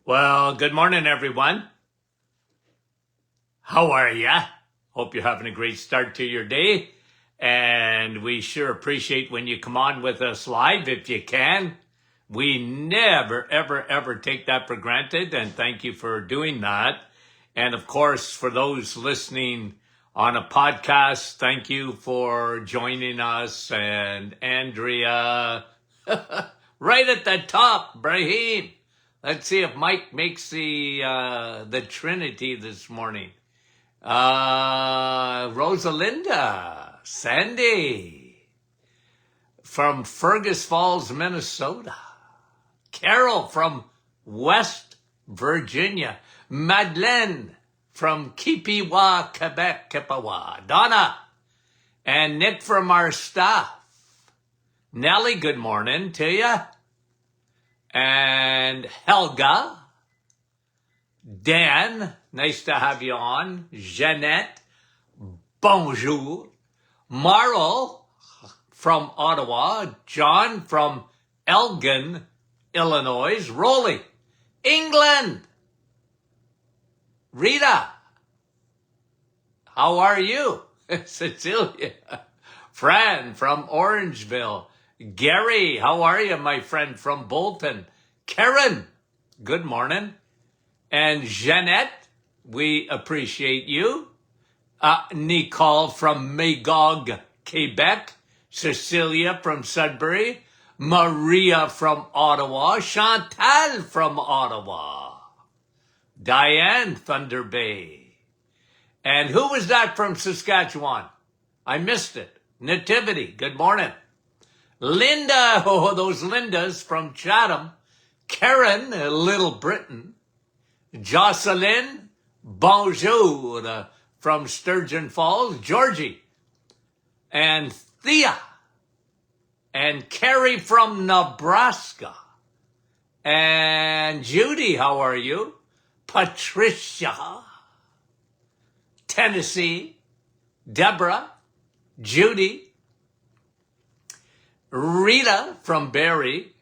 Well, good morning, everyone. How are ya? Hope you're having a great start to your day. And we sure appreciate when you come on with us live if you can. We never, ever, ever take that for granted. And thank you for doing that. And of course, for those listening on a podcast, thank you for joining us. And Andrea, right at the top, Brahim. Let's see if Mike makes the Trinity this morning. Rosalinda, Sandy from Fergus Falls, Minnesota. Carol from West Virginia. Madeleine from Kipiwa, Quebec, Kippawa. Donna and Nick from our staff. Nellie, good morning to you. And Helga, Dan, nice to have you on. Jeanette, bonjour. Marl from Ottawa. John from Elgin, Illinois. Rolly, England. Rita, how are you? Cecilia. Fran from Orangeville. Gary, how are you, my friend from Bolton? Karen, good morning. And Jeanette, we appreciate you. Nicole from Magog, Quebec. Cecilia from Sudbury. Maria from Ottawa. Chantal from Ottawa. Diane, Thunder Bay. And who was that from Saskatchewan? I missed it. Nativity, good morning. Linda, oh, those Lindas from Chatham. Karen, Little Britain. Jocelyn, bonjour, from Sturgeon Falls. Georgie. And Thea. And Carrie from Nebraska. And Judy, how are you? Patricia. Tennessee. Deborah. Judy. Rita from Barrie,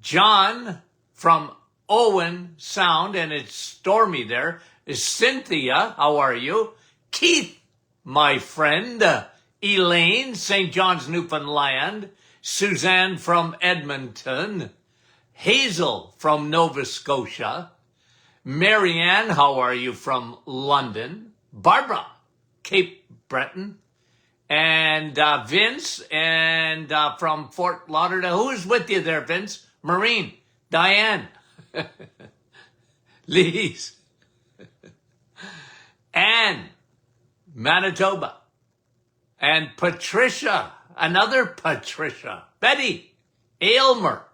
John from Owen Sound, and it's stormy there. Cynthia, how are you? Keith, my friend. Elaine, St. John's, Newfoundland. Suzanne from Edmonton. Hazel from Nova Scotia. Marianne, how are you, from London. Barbara, Cape Breton. And Vince, and from Fort Lauderdale. Who's with you there, Vince? Maureen, Diane, Lise, Anne, Manitoba, and Patricia, another Patricia, Betty, Aylmer,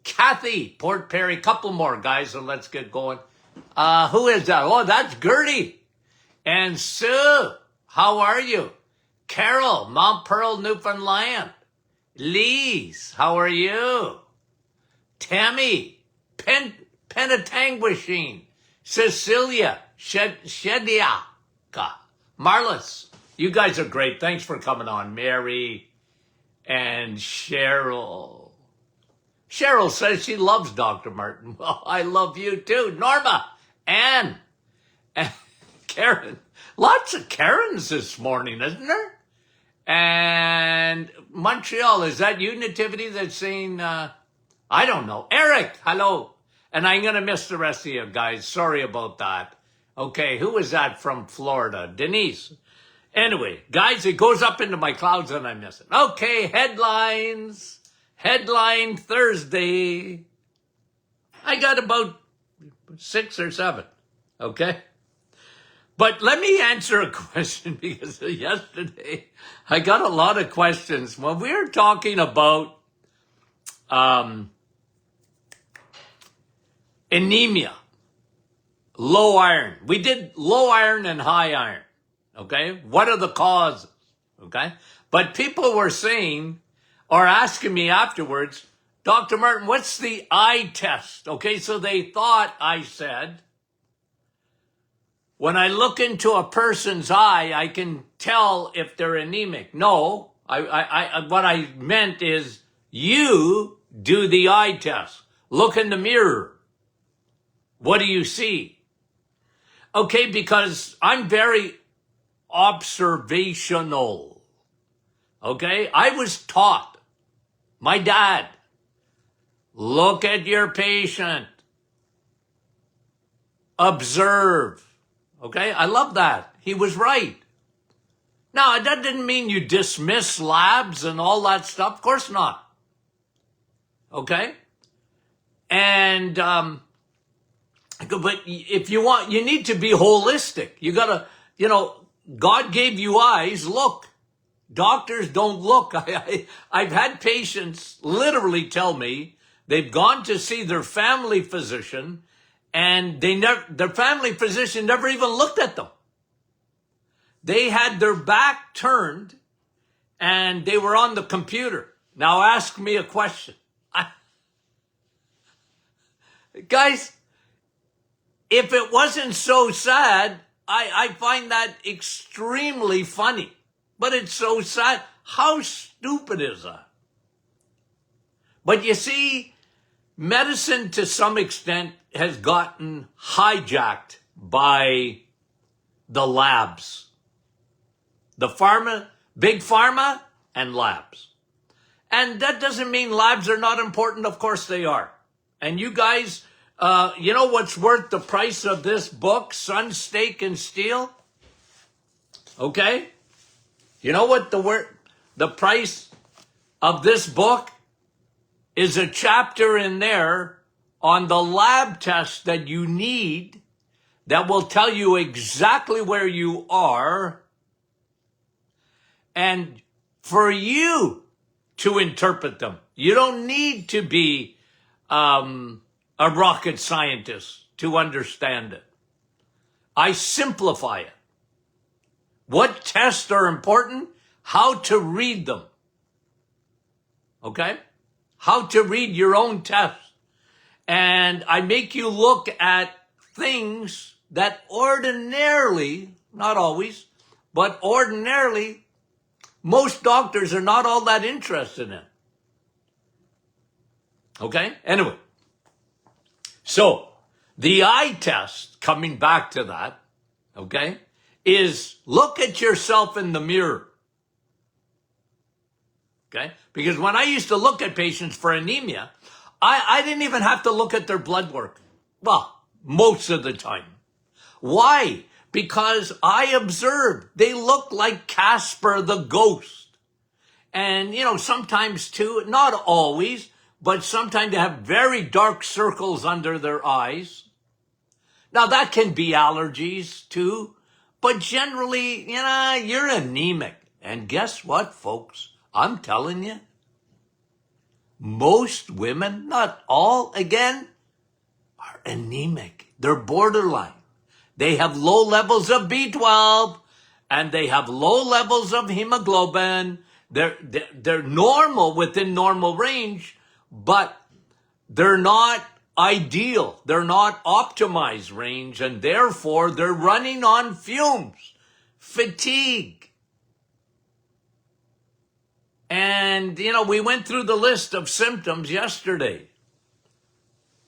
Kathy, Port Perry, couple more guys, so let's get going. Who is that? Oh, that's Gertie. And Sue, how are you? Carol, Mount Pearl, Newfoundland. Lise, how are you? Tammy, Penetanguishene. Cecilia, Shediaka. Marlis, you guys are great. Thanks for coming on. Mary and Cheryl. Cheryl says she loves Dr. Martin. Well, I love you too. Norma, Anne, and Karen. Lots of Karens this morning, isn't there? And Montreal, is that you, Nativity, that's saying, I don't know. Eric, hello. And I'm going to miss the rest of you guys. Sorry about that. Okay, who is that from Florida? Denise. Anyway, guys, it goes up into my clouds and I miss it. Okay, headlines. Headline Thursday. I got about 6 or 7. Okay? But let me answer a question, because yesterday I got a lot of questions. When we were talking about anemia, low iron. We did low iron and high iron. Okay? What are the causes? Okay? But people were saying, or asking me afterwards, Dr. Martin, what's the eye test? Okay, so they thought I said, when I look into a person's eye, I can tell if they're anemic. No, what I meant is you do the eye test. Look in the mirror. What do you see? Okay, because I'm very observational. Okay, I was taught, my dad, look at your patient, observe. Okay, I love that. He was right. Now, that didn't mean you dismiss labs and all that stuff. Of course not. Okay? And, but if you want, you need to be holistic. You gotta, God gave you eyes, look. Doctors don't look. I've had patients literally tell me they've gone to see their family physician and their family physician never even looked at them. They had their back turned and they were on the computer. Now ask me a question. Guys, if it wasn't so sad, I find that extremely funny. But it's so sad. How stupid is that? But you see, medicine to some extent has gotten hijacked by the labs. The pharma, big pharma, and labs. And that doesn't mean labs are not important. Of course they are. And you guys, you know what's worth the price of this book, Sun, Steak, and Steel? Okay? You know what the price of this book is? A chapter in there on the lab tests that you need that will tell you exactly where you are and for you to interpret them. You don't need to be a rocket scientist to understand it. I simplify it. What tests are important? How to read them. Okay? How to read your own tests. And I make you look at things that ordinarily, not always, but ordinarily, most doctors are not all that interested in. Okay? Anyway. So, the eye test, coming back to that, okay, is look at yourself in the mirror. Okay? Because when I used to look at patients for anemia, I didn't even have to look at their blood work. Well, most of the time. Why? Because I observed they look like Casper the Ghost. And, sometimes too, not always, but sometimes they have very dark circles under their eyes. Now, that can be allergies too. But generally, you're anemic. And guess what, folks? I'm telling you, most women, not all, again, are anemic. They're borderline. They have low levels of B12 and they have low levels of hemoglobin. They're normal, within normal range, but they're not ideal. They're not optimized range, and therefore they're running on fumes, fatigue. And, we went through the list of symptoms yesterday.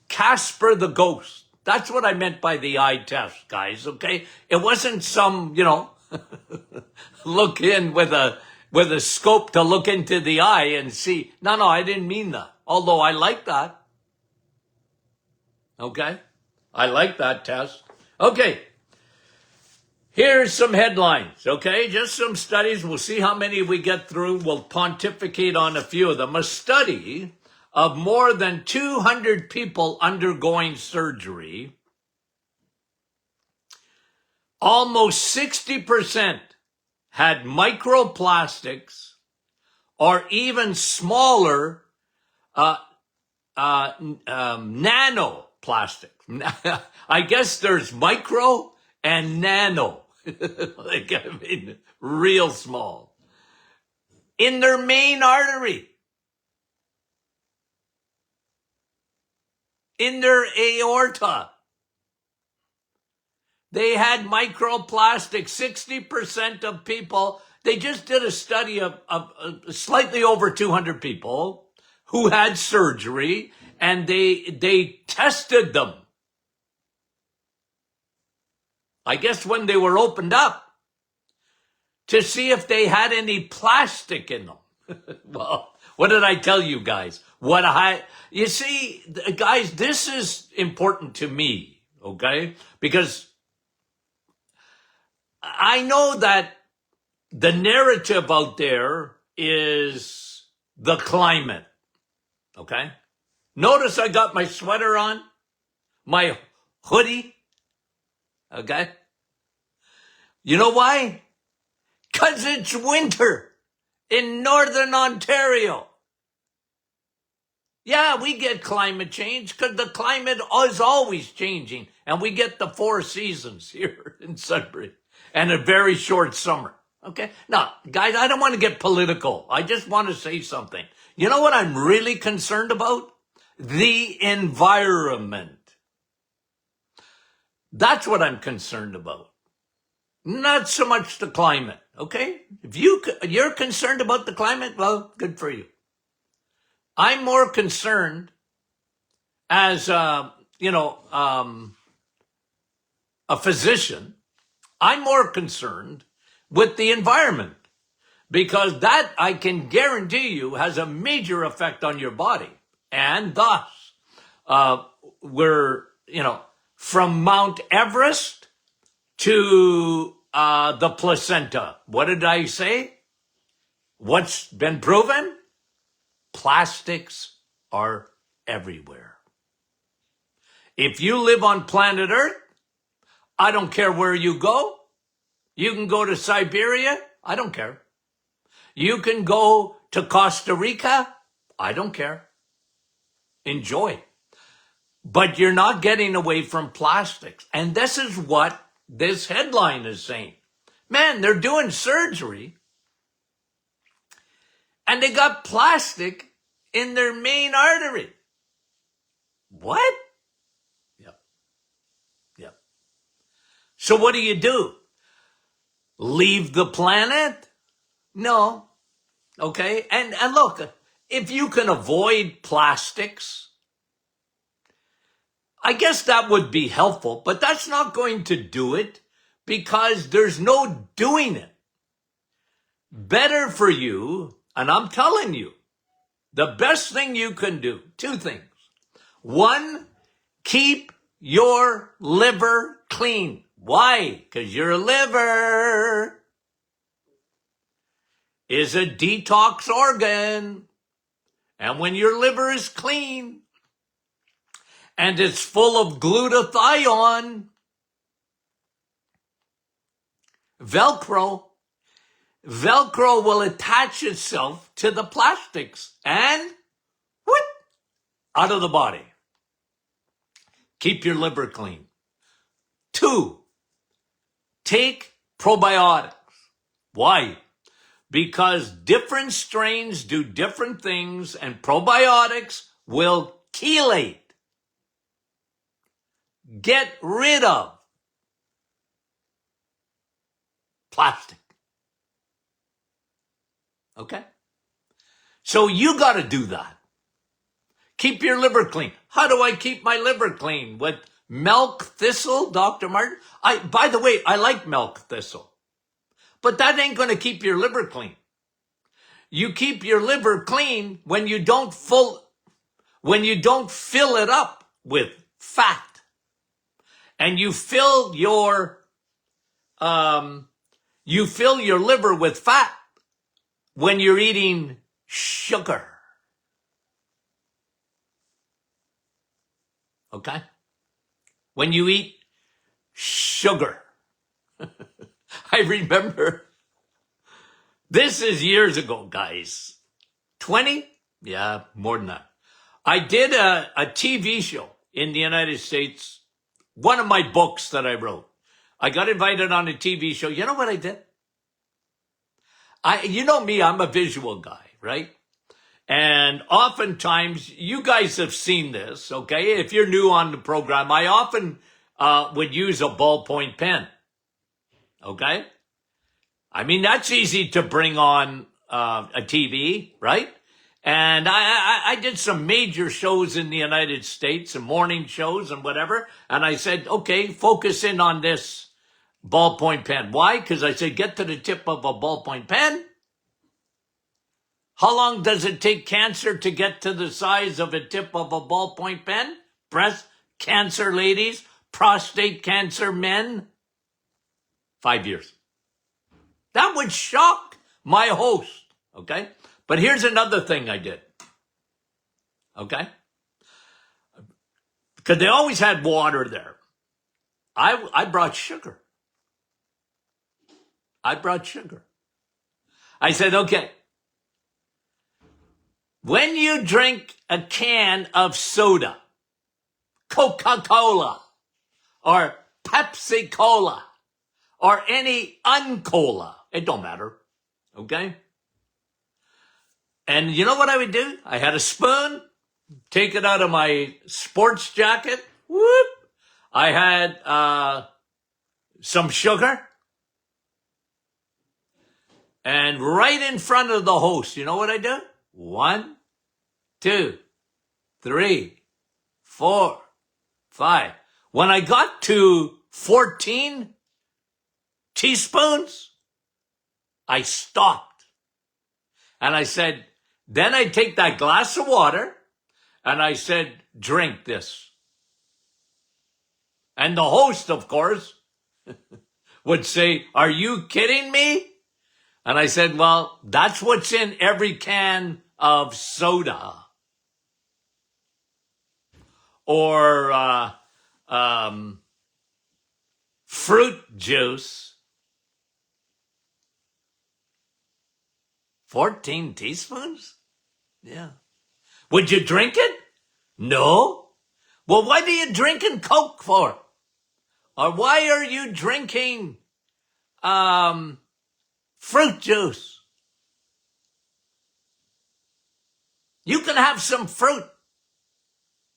Casper the Ghost. That's what I meant by the eye test, guys, okay? It wasn't some, look in with a scope to look into the eye and see. No, I didn't mean that. Although I like that. Okay? I like that test. Okay. Here's some headlines, okay? Just some studies. We'll see how many we get through. We'll pontificate on a few of them. A study of more than 200 people undergoing surgery. Almost 60% had microplastics or even smaller nanoplastics. I guess there's micro and nano. Real small. In their main artery. In their aorta. They had microplastics. 60% of people, they just did a study of slightly over 200 people who had surgery, and they tested them. I guess when they were opened up, to see if they had any plastic in them. Well, what did I tell you guys? You see, guys, this is important to me, okay? Because I know that the narrative out there is the climate, okay? Notice I got my sweater on, my hoodie, okay? You know why? Because it's winter in Northern Ontario. Yeah, we get climate change because the climate is always changing. And we get the 4 seasons here in Sudbury and a very short summer. Okay? Now, guys, I don't want to get political. I just want to say something. You know what I'm really concerned about? The environment. That's what I'm concerned about. Not so much the climate, okay? If you're concerned about the climate, well, good for you. I'm more concerned as, a physician. I'm more concerned with the environment because that, I can guarantee you, has a major effect on your body. And thus, we're, from Mount Everest to the placenta. What did I say? What's been proven? Plastics are everywhere. If you live on planet Earth, I don't care where you go. You can go to Siberia. I don't care. You can go to Costa Rica. I don't care. Enjoy. But you're not getting away from plastics. And this is what this headline is saying. Man, they're doing surgery and they got plastic in their main artery. What? Yep. Yep. So what do? Leave the planet? No. Okay. And look, if you can avoid plastics, I guess that would be helpful, but that's not going to do it because there's no doing it. Better for you, and I'm telling you, the best thing you can do, 2 things. 1, keep your liver clean. Why? Because your liver is a detox organ. And when your liver is clean and it's full of glutathione, Velcro will attach itself to the plastics and whoop, out of the body. Keep your liver clean. 2, take probiotics. Why? Because different strains do different things and probiotics will chelate. Get rid of plastic. Okay? So you got to do that. Keep your liver clean. How do I keep my liver clean? With milk thistle, Dr. Martin? By the way, I like milk thistle. But that ain't going to keep your liver clean. You keep your liver clean when you don't fill it up with fat. And you fill your liver with fat when you're eating sugar. Okay? When you eat sugar. I remember, this is years ago, guys. 20? Yeah, more than that. I did a TV show in the United States, one of my books that I wrote. I got invited on a TV show. You know what I did? You know me, I'm a visual guy, right? And oftentimes, you guys have seen this, okay? If you're new on the program, I often would use a ballpoint pen, okay? I mean, that's easy to bring on a TV, right? And I did some major shows in the United States, some morning shows and whatever. And I said, okay, focus in on this ballpoint pen. Why? Because I said, get to the tip of a ballpoint pen. How long does it take cancer to get to the size of a tip of a ballpoint pen? Breast cancer ladies, prostate cancer men, 5 years. That would shock my host, okay? But here's another thing I did, okay? Because they always had water there. I brought sugar. I brought sugar. I said, okay, when you drink a can of soda, Coca-Cola, or Pepsi-Cola, or any uncola, it don't matter, okay? And you know what I would do? I had a spoon, take it out of my sports jacket, whoop. I had some sugar, and right in front of the host, you know what I do? 1, 2, 3, 4, 5. When I got to 14 teaspoons, I stopped. And I said, then I take that glass of water, and I said, drink this. And the host, of course, would say, are you kidding me? And I said, well, that's what's in every can of soda. Or fruit juice. 14 teaspoons? Yeah. Would you drink it? No. Well, what are you drinking Coke for? Or why are you drinking fruit juice? You can have some fruit,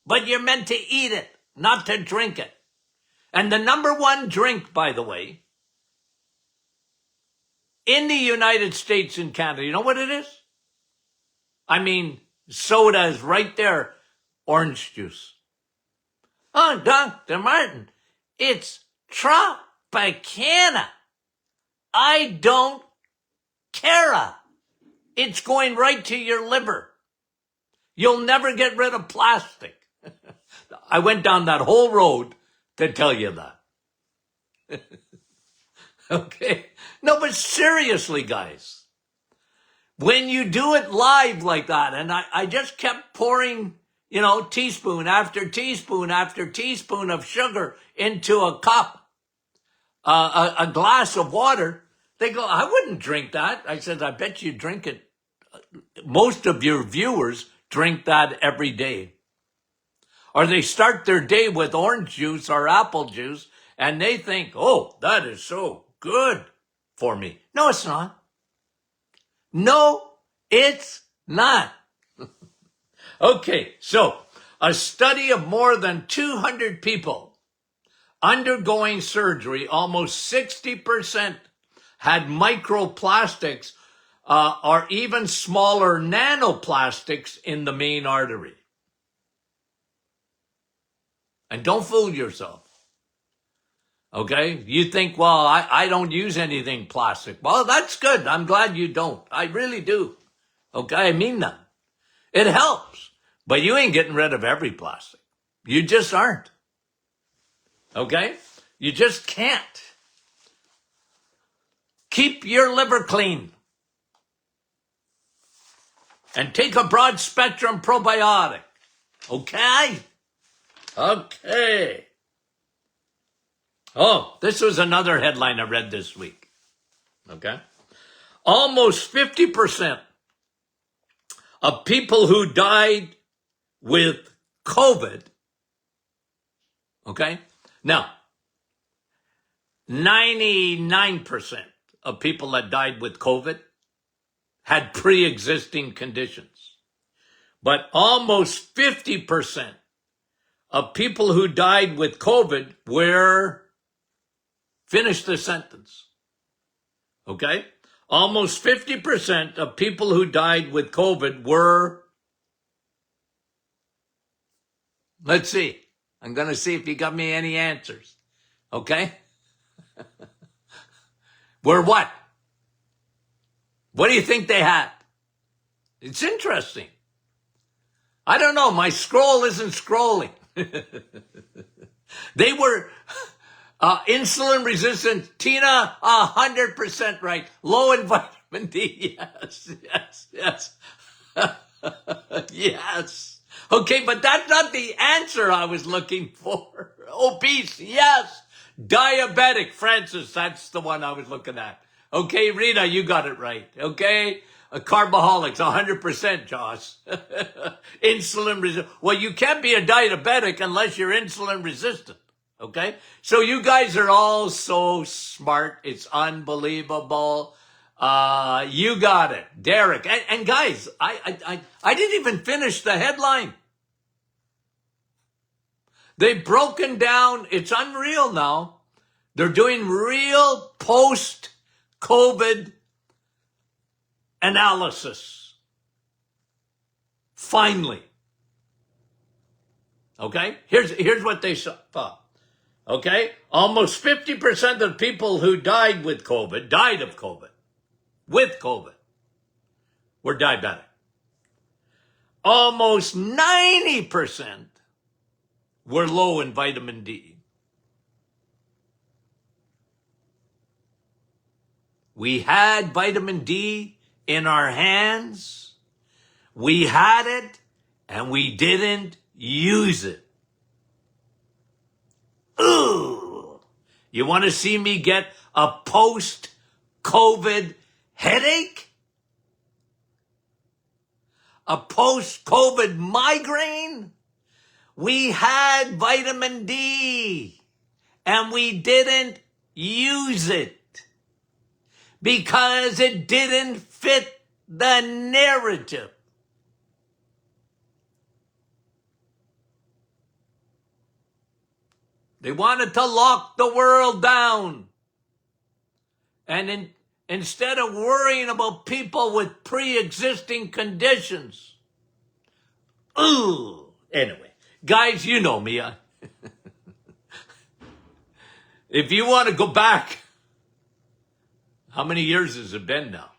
but you're meant to eat it, not to drink it. And the number one drink, by the way, in the United States and Canada, you know what it is? I mean, soda is right there, orange juice. Oh, Dr. Martin, it's Tropicana. I don't care. It's going right to your liver. You'll never get rid of plastic. I went down that whole road to tell you that. Okay? No, but seriously, guys, when you do it live like that, and I just kept pouring, teaspoon after teaspoon after teaspoon of sugar into a cup, a glass of water, they go, I wouldn't drink that. I said, I bet you drink it. Most of your viewers drink that every day. Or they start their day with orange juice or apple juice, and they think, oh, that is so good for me. No, it's not. No, it's not. Okay, so a study of more than 200 people undergoing surgery, almost 60% had microplastics or even smaller nanoplastics in the main artery. And don't fool yourself. Okay? You think, well, I don't use anything plastic. Well, that's good. I'm glad you don't. I really do. Okay? I mean that. It helps. But you ain't getting rid of every plastic. You just aren't. Okay? You just can't. Keep your liver clean. And take a broad spectrum probiotic. Okay? Okay. Oh, this was another headline I read this week. Okay? Almost 50% of people who died with COVID, okay? Now, 99% of people that died with COVID had pre-existing conditions. But almost 50% of people who died with COVID were, finish the sentence, okay? Almost 50% of people who died with COVID were, let's see. I'm going to see if you got me any answers, okay? Were what? What do you think they had? It's interesting. I don't know. My scroll isn't scrolling. They were insulin resistant. Tina, 100% right. Low in vitamin D. Yes, yes, yes. Yes. Okay, but that's not the answer I was looking for. Obese, yes. Diabetic, Francis, that's the one I was looking at. Okay, Rita, you got it right. Okay? Carboholics, 100%, Josh. Insulin resistant. Well, you can't be a diabetic unless you're insulin resistant. Okay? So you guys are all so smart. It's unbelievable. You got it. Derek. And guys, I didn't even finish the headline. They've broken down. It's unreal now. They're doing real post-COVID analysis. Finally. Okay? Here's what they thought. Okay? Almost 50% of the people who died of COVID, with COVID, were diabetic. Almost 90% were low in vitamin D. We had vitamin D in our hands. We had it, and we didn't use it. Ooh! You want to see me get a post-COVID headache? A post-COVID migraine? We had vitamin D, and we didn't use it because it didn't fit the narrative. They wanted to lock the world down. And instead of worrying about people with pre-existing conditions. Ooh. Anyway, guys, you know me. If you want to go back, how many years has it been now?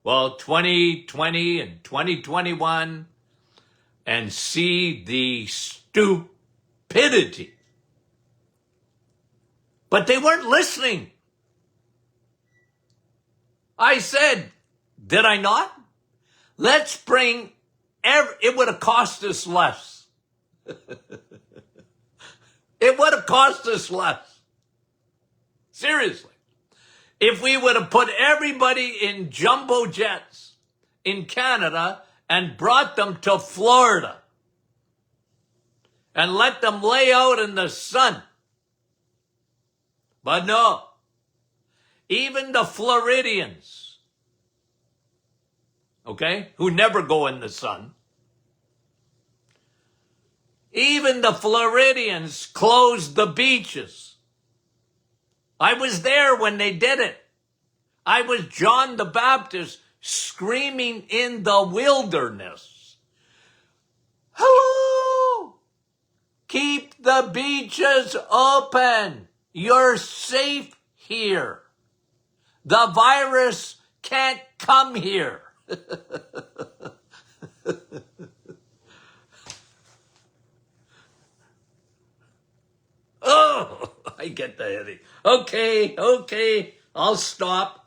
Well, 2020 and 2021, and see the stupidity. But they weren't listening. I said, did I not? Let's bring, it would have cost us less. It would have cost us less. Seriously. If we would have put everybody in jumbo jets in Canada and brought them to Florida and let them lay out in the sun. But no, even the Floridians, okay, who never go in the sun, even the Floridians closed the beaches. I was there when they did it. I was John the Baptist screaming in the wilderness. Hello! Keep the beaches open. You're safe here. The virus can't come here. Oh, I get the headache. Okay, I'll stop.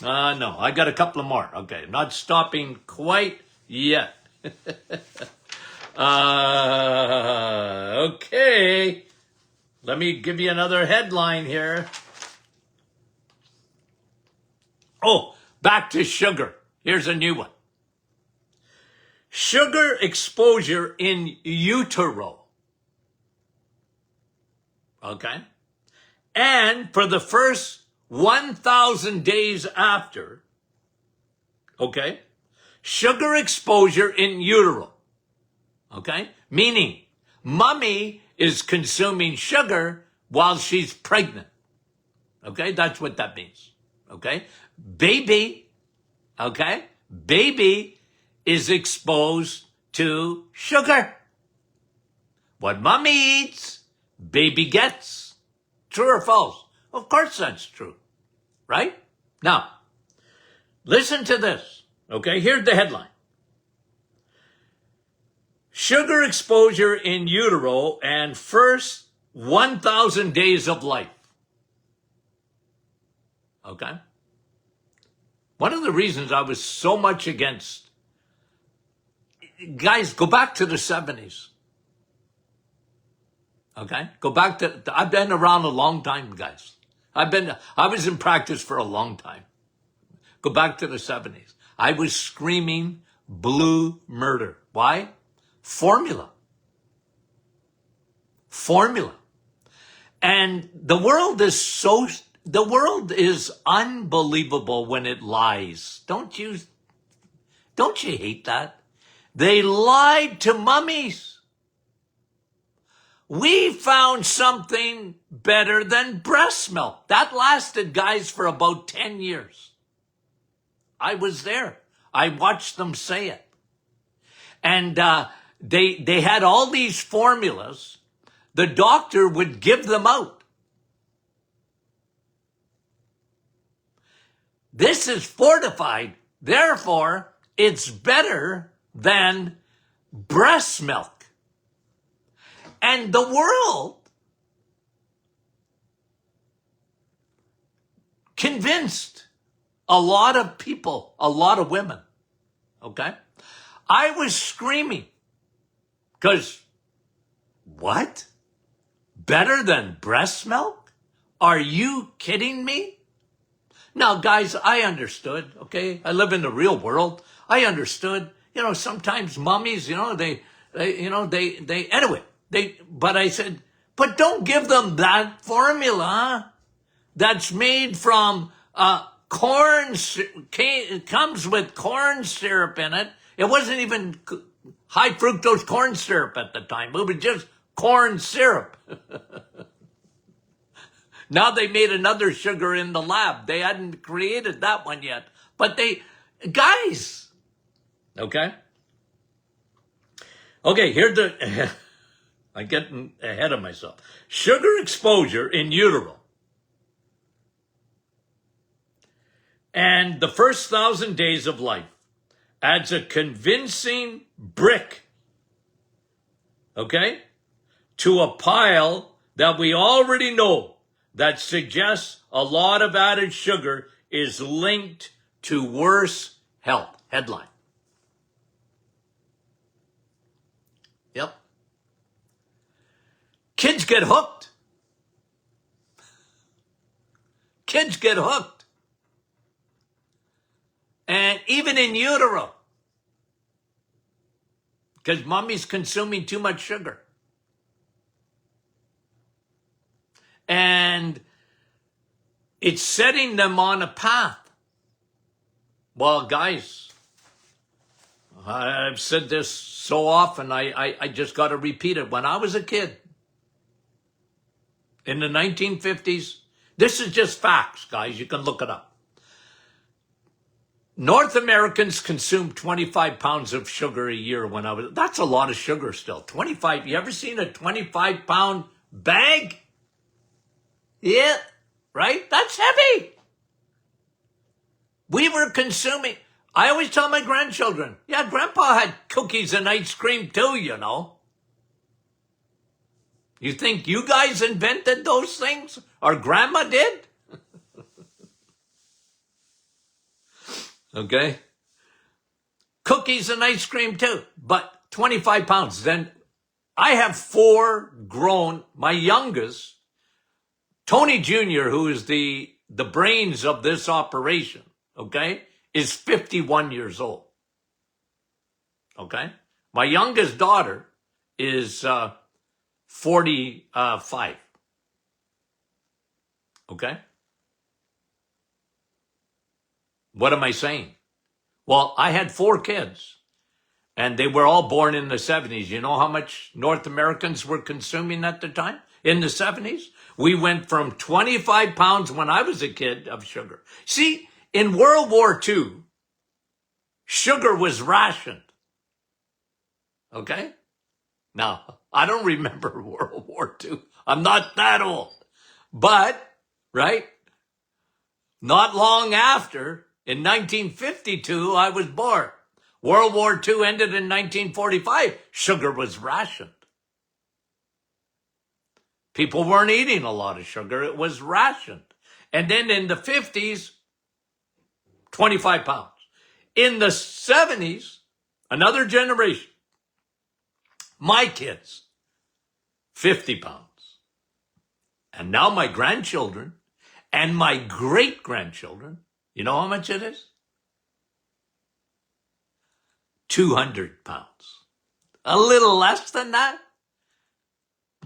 No, I got a couple of more. Okay, not stopping quite yet. Okay, let me give you another headline here. Oh, back to sugar. Here's a new one. Sugar exposure in utero. Okay? And for the first 1,000 days after, okay, sugar exposure in utero. Okay? Meaning, mommy is consuming sugar while she's pregnant. Okay? That's what that means. Okay? Baby, okay? Baby is exposed to sugar. What mommy eats, baby gets. True or false? Of course that's true. right? Now, listen to this, okay? Here's the headline. Sugar exposure in utero and first 1,000 days of life. Okay? One of the reasons I was so much against, guys, go back to the 70s. Okay? Go back to, I've been around a long time, guys. I was in practice for a long time. Go back to the 70s. I was screaming blue murder. Why? Formula. And the world is unbelievable when it lies. Don't you hate that? They lied to mummies. We found something better than breast milk. That lasted, guys, for about 10 years. I was there. I watched them say it. And they had all these formulas. The doctor would give them out. This is fortified. Therefore, it's better than breast milk. And the world convinced a lot of people, a lot of women, okay? I was screaming because what? Better than breast milk? Are you kidding me? Now, guys, I understood, okay? I live in the real world. I understood. Sometimes mummies, but I said, but don't give them that formula that's made from corn, it comes with corn syrup in it. It wasn't even high fructose corn syrup at the time. It was just corn syrup. Now they made another sugar in the lab. They hadn't created that one yet. But guys, okay? Okay, here's I'm getting ahead of myself. Sugar exposure in utero and the first 1,000 days of life adds a convincing brick, okay, to a pile that we already know that suggests a lot of added sugar is linked to worse health. Headline. Yep. Kids get hooked. Kids get hooked. And even in utero. Because mommy's consuming too much sugar. And it's setting them on a path. Well, guys, I've said this so often, I just got to repeat it. When I was a kid, in the 1950s, this is just facts, guys. You can look it up. North Americans consumed 25 pounds of sugar a year that's a lot of sugar still. 25, you ever seen a 25-pound bag? Yeah, right? That's heavy. We were consuming. I always tell my grandchildren, yeah, Grandpa had cookies and ice cream too, You think you guys invented those things? Or Grandma did? Okay? Cookies and ice cream too, but 25 pounds. Then I have 4 grown, my youngest, Tony Jr., who is the brains of this operation, okay, is 51 years old. Okay? My youngest daughter is 45. Okay? What am I saying? Well, I had 4 kids, and they were all born in the 70s. You know how much North Americans were consuming at the time? In the 70s? We went from 25 pounds when I was a kid of sugar. See, in World War II, sugar was rationed. Okay? Now, I don't remember World War II. I'm not that old. But, right? Not long after, in 1952, I was born. World War II ended in 1945. Sugar was rationed. People weren't eating a lot of sugar. It was rationed. And then in the 50s, 25 pounds. In the 70s, another generation, my kids, 50 pounds. And now my grandchildren and my great-grandchildren, you know how much it is? 200 pounds. A little less than that,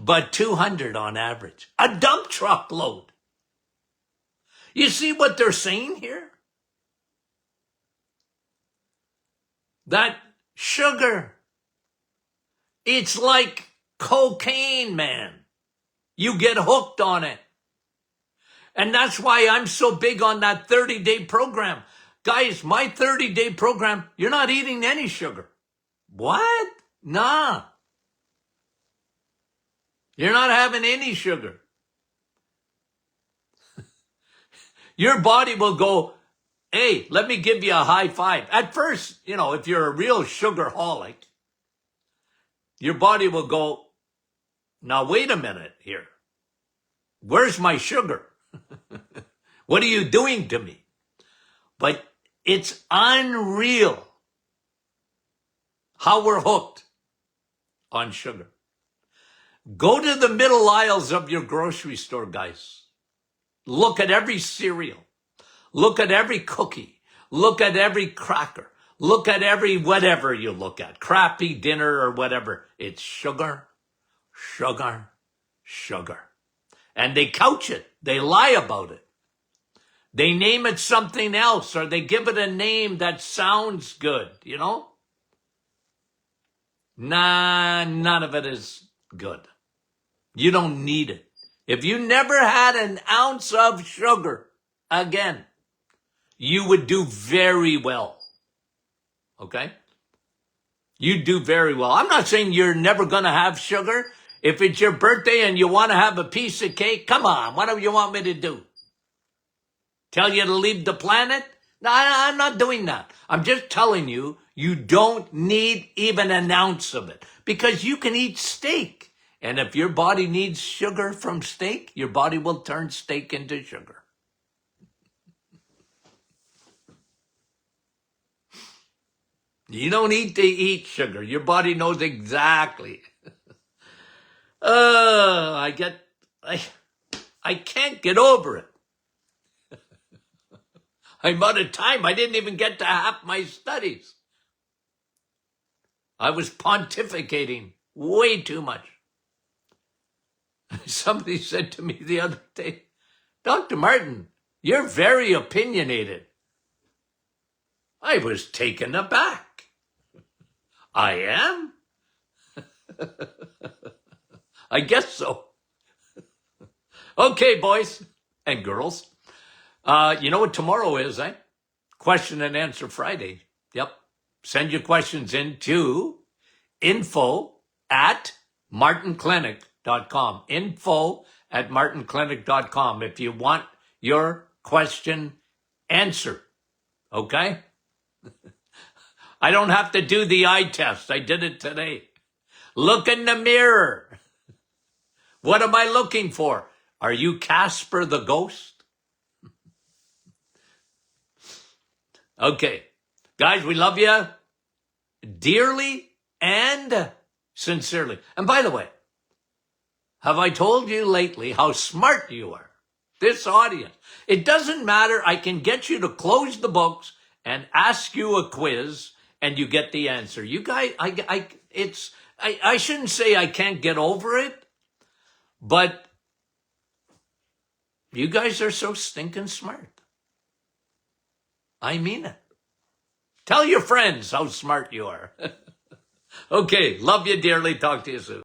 but 200 on average. A dump truck load. You see what they're saying here? That sugar, it's like cocaine, man. You get hooked on it. And that's why I'm so big on that 30-day program. Guys, my 30-day program, you're not eating any sugar. What? Nah. You're not having any sugar. Your body will go, hey, let me give you a high five. At first, if you're a real sugarholic, your body will go, now wait a minute here. Where's my sugar? What are you doing to me? But it's unreal how we're hooked on sugar. Go to the middle aisles of your grocery store, guys. Look at every cereal. Look at every cookie. Look at every cracker. Look at every whatever you look at. Crappy dinner or whatever. It's sugar, sugar, sugar. And they couch it. They lie about it. They name it something else, or they give it a name that sounds good, Nah, none of it is good. You don't need it. If you never had an ounce of sugar again, you would do very well. Okay? You do very well. I'm not saying you're never going to have sugar. If it's your birthday and you want to have a piece of cake, come on, what do you want me to do? Tell you to leave the planet? No, I'm not doing that. I'm just telling you, you don't need even an ounce of it because you can eat steak. And if your body needs sugar from steak, your body will turn steak into sugar. You don't need to eat sugar. Your body knows exactly. I can't get over it. I'm out of time. I didn't even get to half my studies. I was pontificating way too much. Somebody said to me the other day, Dr. Martin, you're very opinionated. I was taken aback. I am? I guess so. Okay, boys and girls. You know what tomorrow is, eh? Question and Answer Friday. Yep. Send your questions in to info@martinclinic.com. Info@martinclinic.com if you want your question answered. Okay? I don't have to do the eye test. I did it today. Look in the mirror. What am I looking for? Are you Casper the ghost? Okay. Guys, we love you dearly and sincerely. And by the way, have I told you lately how smart you are? This audience. It doesn't matter. I can get you to close the books and ask you a quiz and you get the answer. You guys, I shouldn't say I can't get over it, but you guys are so stinking smart. I mean it. Tell your friends how smart you are. Okay, love you dearly. Talk to you soon.